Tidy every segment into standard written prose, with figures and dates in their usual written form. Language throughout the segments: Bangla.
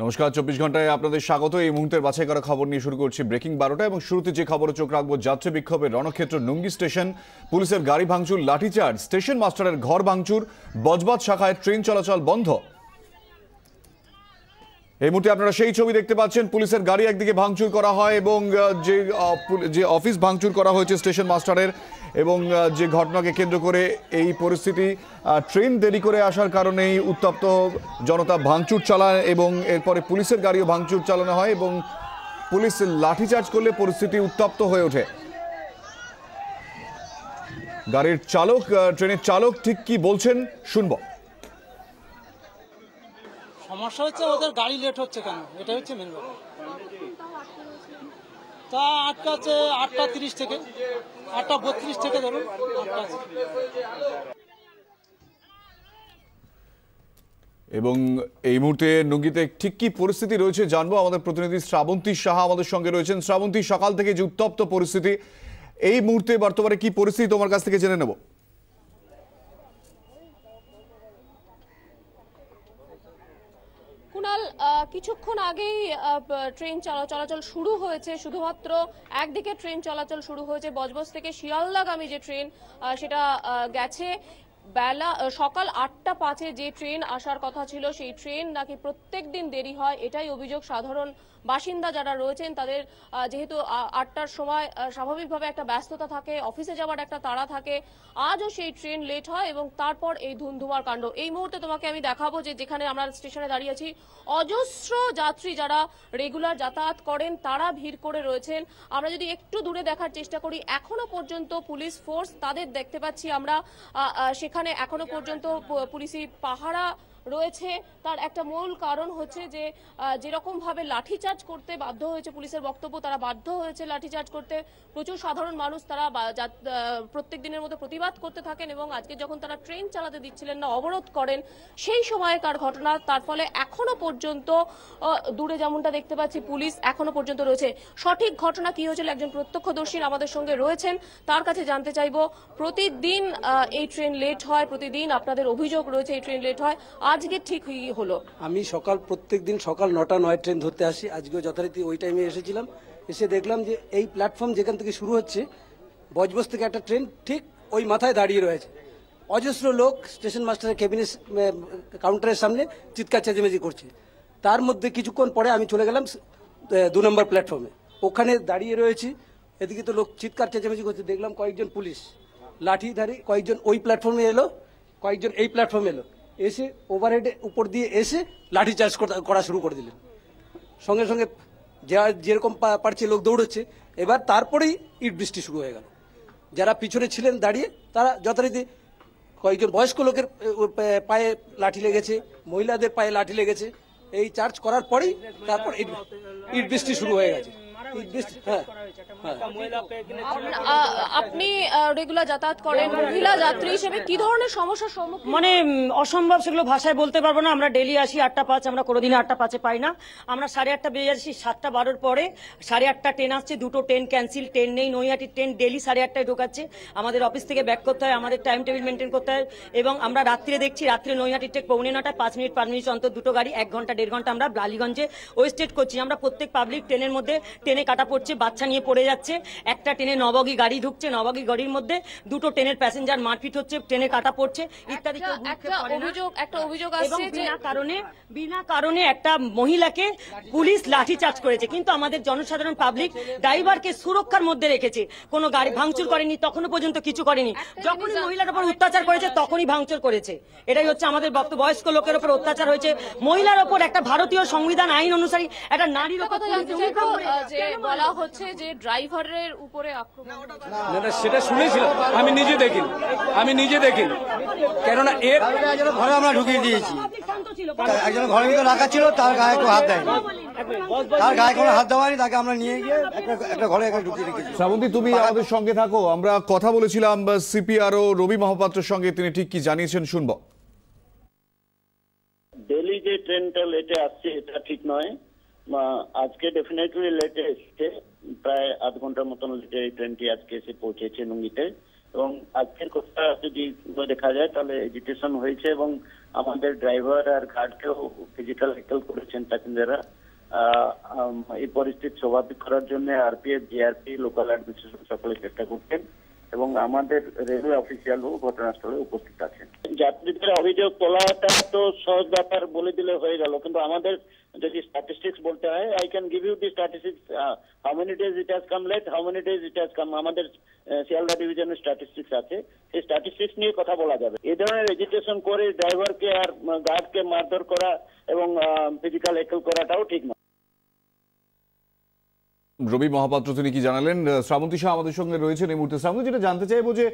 নমস্কার, 24 ঘন্টায় আপনাদের স্বাগত। এই মুহূর্তের বাছাই করা খবর নিয়ে শুরু করছি ব্রেকিং 12টা এবং শুরুতে যে খবরে চোখ রাখবো, যাত্রী বিক্ষোভের রণক্ষেত্র নুঙ্গি স্টেশন। পুলিশের গাড়ি ভাঙচুর, লাঠিচার্জ, স্টেশন মাস্টারের ঘর ভাঙচুর, বজবজ শাখায় ট্রেন চলাচল বন্ধ। এই মুহূর্তে আপনারা সেই ছবি দেখতে পাচ্ছেন, পুলিশের গাড়ি একদিকে ভাঙচুর করা হয় এবং যে অফিস ভাঙচুর করা হয়েছে স্টেশন মাস্টারের, এবং যে ঘটনাকে কেন্দ্র করে এই পরিস্থিতি। ট্রেন দেরি করে আসার কারণেই উত্তপ্ত জনতা ভাঙচুর চালায় এবং এরপরে পুলিশের গাড়িও ভাঙচুর চালানো হয় এবং পুলিশ লাঠিচার্জ করলে পরিস্থিতি উত্তপ্ত হয়ে ওঠে। গাড়ির চালক, ট্রেনের চালক ঠিক কি বলছেন শুনবো। সমস্যা হচ্ছে ওদের গাড়ি লেট হচ্ছে কেন, এটা হচ্ছে মেন ব্যাপার। তা আটকাচ্ছে 8টা 30 থেকে 8টা 32 থেকে ধরুন আটকাচ্ছে। এবং এই মুহূর্তে নুঙ্গিতে ঠিক কি পরিস্থিতি রয়েছে জানবো। আমাদের প্রতিনিধি শ্রাবন্তী সাহা আমাদের সঙ্গে রয়েছেন। শ্রাবন্তী, সকাল থেকে যে উত্তপ্ত পরিস্থিতি, এই মুহূর্তে বর্তমানে কি পরিস্থিতি তোমার কাছ থেকে জেনে নেব। কুনাল, কিছুক্ষণ আগেই ট্রেন চলাচল শুরু হয়েছে। শুধুমাত্র একদিকে ট্রেন চলাচল শুরু হয়েছে, বজবজ থেকে শিয়ালদাগামী যে ট্রেন সেটা গেছে। সকাল 8টা 5-এ যে ট্রেন আসার কথা ছিল, সেই ট্রেন নাকি প্রত্যেক দিন দেরি হয়, এটাই অভিযোগ সাধারণ বাসিন্দা যারা রয়েছেন তাদের। যেহেতু 8টার সময় স্বাভাবিকভাবে একটা ব্যস্ততা থাকে, অফিসে যাওয়ার একটা তাড়া থাকে, আজও সেই ট্রেন লেট হয় এবং তারপর এই ধুন্ধুমার কাণ্ড। এই মুহূর্তে তোমাকে আমি দেখাবো যে যেখানে আমরা স্টেশনে দাঁড়িয়ে আছি, অজস্র যাত্রী যারা রেগুলার যাতায়াত করেন তারা ভিড় করে রয়েছেন। আমরা যদি একটু দূরে দেখার চেষ্টা করি, এখনো পর্যন্ত পুলিশ ফোর্স তাদের দেখতে পাচ্ছি আমরা। সেখানে এখনো পর্যন্ত পুলিশি পাহারা রয়েছে। তার একটা মূল কারণ হচ্ছে যে যেরকম ভাবে লাঠিচার্জ করতে বাধ্য হয়েছে পুলিশের বক্তব্য, তারা বাধ্য হয়েছে লাঠিচার্জ করতে। প্রচুর সাধারণ মানুষ তারা প্রত্যেক দিনের মতো প্রতিবাদ করতে থাকেন এবং আজকে যখন তারা ট্রেন চালাতে দিচ্ছিলেন না, অবরোধ করেন, সেই সময়কার ঘটনা। তার ফলে এখনো পর্যন্ত দূরে যেমনটা দেখতে পাচ্ছি, পুলিশ এখনো পর্যন্ত রয়েছে। সঠিক ঘটনা কি হয়েছিল, একজন প্রত্যক্ষদর্শী আমাদের সঙ্গে রয়েছেন, তার কাছে জানতে চাইবো। প্রতিদিন এই ট্রেন লেট হয়, প্রতিদিন আপনাদের অভিযোগ রয়েছে এই ট্রেন লেট হয়, আজকে ঠিক হলো? আমি প্রত্যেকদিন সকাল 9টা 9 ট্রেন ধরতে আসি, আজকেও যথারীতি ওই টাইমে এসেছিলাম। এসে দেখলাম যে এই প্ল্যাটফর্ম যেখান থেকে শুরু হচ্ছে, বজবজ থেকে একটা ট্রেন ঠিক ওই মাথায় দাঁড়িয়ে রয়েছে। অজস্র লোক স্টেশন মাস্টারের কেবিনের কাউন্টারের সামনে চিৎকার চেঁচামেচি করছে। তার মধ্যে কিছুক্ষণ পরে আমি চলে গেলাম 2 নম্বর প্ল্যাটফর্মে, ওখানে দাঁড়িয়ে রয়েছি। এদিকে তো লোক চিৎকার চেঁচামেচি করছে, দেখলাম কয়েকজন পুলিশ লাঠিধারী কয়েকজন ওই প্ল্যাটফর্মে এলো, কয়েকজন এই প্ল্যাটফর্মে এলো, এসে ওভারহেডে উপর দিয়ে এসে লাঠিচার্জ করা শুরু করে দিলেন। সঙ্গে সঙ্গে যেরকম পারছে লোক দৌড়চ্ছে। এবার তারপরেই ইট বৃষ্টি শুরু হয়ে গেল। যারা পিছনে ছিলেন দাঁড়িয়ে, তারা যথারীতি কয়েকজন বয়স্ক লোকের পায়ে লাঠি লেগেছে, মহিলাদের পায়ে লাঠি লেগেছে। এই চার্জ করার পরেই তারপর ইট বৃষ্টি শুরু হয়ে গেছে। আপনি রেগুলার যাতায়াত করেন, মহিলা যাত্রী হিসেবে কি ধরনের সমস্যার সম্মুখীন? মানে অসম্ভব, সেগুলো ভাষায় বলতে পারবো না। আমরা ডেলি আসি 8টা 5, আমরা কোনোদিন 8টা 5-এ পাই না। আমরা 8:30 বেজে আসি, 7টা 12-র পরে 8:30 ট্রেন আসছে, 2টো ট্রেন ক্যান্সেল, ট্রেন নেই। নৈহাটির ট্রেন ডেলি 8:30টায় ঢোকাচ্ছে। আমাদের অফিস থেকে ব্যাক করতে হয়, আমাদের টাইম টেবিল মেনটেন করতে হয় এবং আমরা রাত্রে দেখছি, রাত্রে নৈহাটির ট্রেন 9:45, 5 মিনিট 5 মিনিট অন্তর 2টো গাড়ি, 1 ঘন্টা 1.5 ঘন্টা আমরা বালিগঞ্জে ওয়েস্টেড করছি। আমরা প্রত্যেক পাবলিক ট্রেনের মধ্যে ট্রেনে কাটা পড়ছে, বাচ্চা নিয়ে পড়ে যাচ্ছে। একটা ট্রেনে নবগী গাড়ি ঢুকছে, নবগী গাড়ির মধ্যে 2টো ট্রেনের প্যাসেঞ্জার মারপিট হচ্ছে, ট্রেনে কাটা পড়ছে ইত্যাদি। একটা অভিযোগ আসছে যে বিনা কারণে একটা মহিলাকে পুলিশ লাঠিচার্জ করেছে, কিন্তু আমাদের জনসাধারণ পাবলিক ড্রাইভারকে সুরক্ষার মধ্যে রেখেছে, কোনো গাড়ি ভাঙচুর করেনি, তখনও পর্যন্ত কিছু করেনি। যখনই মহিলার উপর অত্যাচার করেছে তখনই ভাঙচুর করেছে। এটাই হচ্ছে আমাদের বক্তব্য। বয়স্ক লোকের উপর অত্যাচার হয়েছে, মহিলার উপর একটা ভারতীয় সংবিধান আইন অনুসারী একটা নারীর উপর বলা হচ্ছে যে ড্রাইভারের উপরে আক্রমণ। না, সেটা শুনেছিলাম, আমি নিজে দেখিনি। কেননা এর ঘরে আমরা ঢুকিয়ে দিয়েছি, একজন ঘরের ভিতরে রাখা ছিল, তার গায়ে কোনো হাত দেয়নি, হাত দেওয়ানি, তাকে আমরা নিয়ে গিয়ে একটা ঘরে ঢুকিয়ে রেখেছি। শ্রাবন্তী, তুমি আমাদের সঙ্গে থাকো। আমরা কথা বলেছিলাম সিপিআরও রবি মহাপাত্রের সঙ্গে, তিনি ঠিক কি জানিয়েছেন শুনবো। ডেলি যে ট্রেনটা লেটে আসছে এটা ঠিক নয়। আজকে ডেফিনেটলি লেটে এসছে, প্রায় আধ ঘন্টার মতন লেটে এই ট্রেনটি আজকে এসে পৌঁছেছে নুঙ্গিতে। এবং আজকের কথা যদি দেখা যায় তাহলে এজিটেশন হয়েছে এবং আমাদের ড্রাইভার আর গার্ডকেও ফিজিক্যাল হেকেল করেছেন প্যাসেঞ্জাররা। এই পরিস্থিতি স্বাভাবিক করার জন্য আরপিএফ, জিআরপি, লোকাল অ্যাডমিনিস্ট্রেশন সকলে চেষ্টা করছেন এবং আমাদের রেলওয়ে অফিসিয়ালও ঘটনাস্থলে উপস্থিত আছেন। যাত্রীদের অভিযোগ তোলাটা তো সহজ ব্যাপার বলে দিলে হয়ে গেল, কিন্তু আমাদের যদি স্ট্যাটিস্টিক্স বলতে হয়, I can give you the statistics, how many days it has come late, how many days it has come. আমাদের শিয়ালদা ডিভিশনের স্ট্যাটিস্টিক্স আছে, সেই স্ট্যাটিস্টিক্স নিয়ে কথা বলা যাবে। এই ধরনের এজিটেশন করে ড্রাইভারকে আর গার্ডকে মারধর করা এবং ফিজিক্যাল হেকেল করাটাও ঠিক নয়। রবি মহাপাত্র তিনি কি জানালেন? শ্রাবন্তী শাহ আমাদের সঙ্গে রয়েছেন এই মুহূর্তে। শ্রাবন্তী, যেটা জানতে চাইবো যে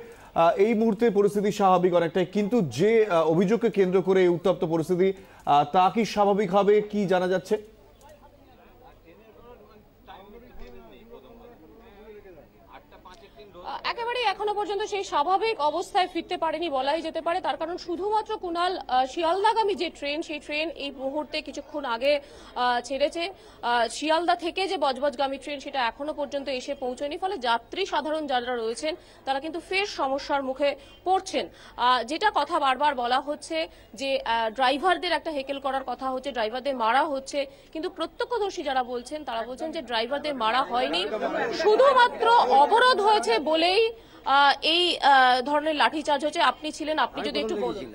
এই মুহূর্তে পরিস্থিতি স্বাভাবিক অনেকটাই, কিন্তু যে অভিযোগকে কেন্দ্র করে এই উত্তপ্ত পরিস্থিতি, তা কি স্বাভাবিক হবে, কি জানা যাচ্ছে? একেবারে এখনো পর্যন্ত সেই স্বাভাবিক অবস্থায় ফিরতে পারেনি বলাই যেতে পারে। তার কারণ শুধুমাত্র কুণাল শিয়ালদাগামী যে ট্রেন, সেই ট্রেন এই মুহূর্তে কিছুক্ষণ আগে ছেড়েছে। শিয়ালদা থেকে যে বজবজগামী ট্রেন সেটা এখনো পর্যন্ত এসে পৌঁছয়নি, ফলে যাত্রী সাধারণ যারা রয়েছেন তারা কিন্তু ফের সমস্যার মুখে পড়ছেন। যেটা কথা বারবার বলা হচ্ছে যে ড্রাইভারদের একটা হেকেল করার কথা হচ্ছে, ড্রাইভারদের মারা হচ্ছে, কিন্তু প্রত্যক্ষদর্শী যারা বলছেন তারা বলছেন যে ড্রাইভারদের মারা হয়নি, শুধুমাত্র অবরোধ হয়েছে বলেই এই ধরনের লাঠিচার্জ হয়েছে। আপনি ছিলেন, আপনি যদি একটু বলুন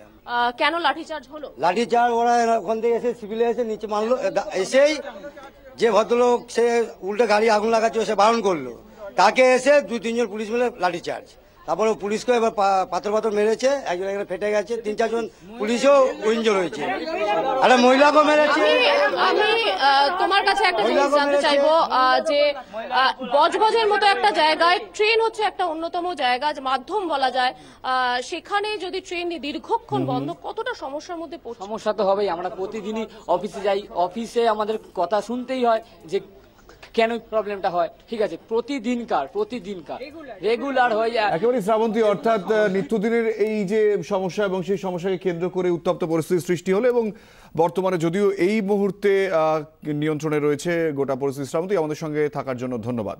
কেন লাঠিচার্জ হলো? লাঠিচার্জ ওরা ওখান থেকে এসে সিভিলে এসে নিচে মারলো, এসেই যে ভদ্রলোক সে উল্টে গাড়ি আগুন লাগাচ্ছে সে বারণ করলো, তাকে এসে 2-3 জন পুলিশ মিলে লাঠিচার্জ। তারপরে পুলিশকে এবার পাথর মেরেছে, একজন এখানে ফেটে গেছে, 3-4 জন পুলিশও ইনজোর হয়েছে, আরে মহিলাকেও মেরেছে। আমি তোমার কাছে একটা জিনিস জানতে চাইবো যে বজবজের মতো একটা জায়গায় ট্রেন হচ্ছে একটা অন্যতম জায়গা, মাধ্যম বলা যায়, সেখানে যদি ট্রেন দীর্ঘক্ষণ বন্ধ, কতটা সমস্যার মধ্যে পড়ছে? সমস্যা তো হবেই। আমরা প্রতিদিনই অফিসে যাই, অফিসে আমাদের কথা শুনতেই হয় যে কেন প্রবলেমটা হয়। ঠিক আছে, প্রতিদিনকার রেগুলার হয়ে যায় একেবারে শ্রাবন্তী, অর্থাৎ নিত্যদিনের এই যে সমস্যা এবং সেই সমস্যাকে কেন্দ্র করে উত্তপ্ত পরিস্থিতির সৃষ্টি হলো এবং বর্তমানে যদিও এই মুহূর্তে নিয়ন্ত্রণে রয়েছে গোটা পরিস্থিতি। শ্রাবন্তী, আমাদের সঙ্গে থাকার জন্য ধন্যবাদ।